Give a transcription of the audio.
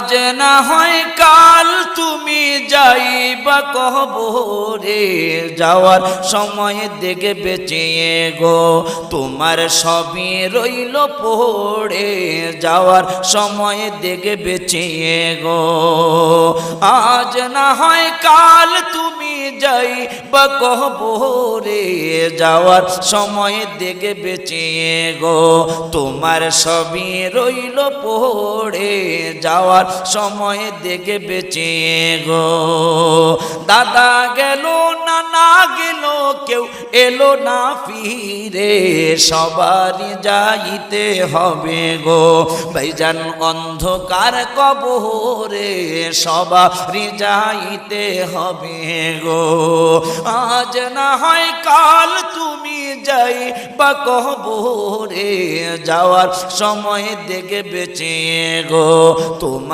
আজ না হয় কাল তুমি যাইবা কবরে, যাওয়ার সময় দেখে বেঁচে গো তোমার সবই রইল পড়ে, যাওয়ার সময় দেখে বেঁচে গো। আজ না হয় কাল তুমি যাইবা কবরে, যাওয়ার সময় দেখে বেঁচে গো তোমার সবই রইল পড়ে, যাওয়ার সময় দেখে বেঁচে গো। দাদা গেল নানা গেল কেউ এলো না ফিরে, সবারই যাইতে হবে গো ভাইজান অন্ধকার কবরে, সবারই যাইতে হবে গো। আজ না হয় কাল তুমি যাইবা কবরে, যাওয়ার সময় দেখে বেঁচে গো তোমার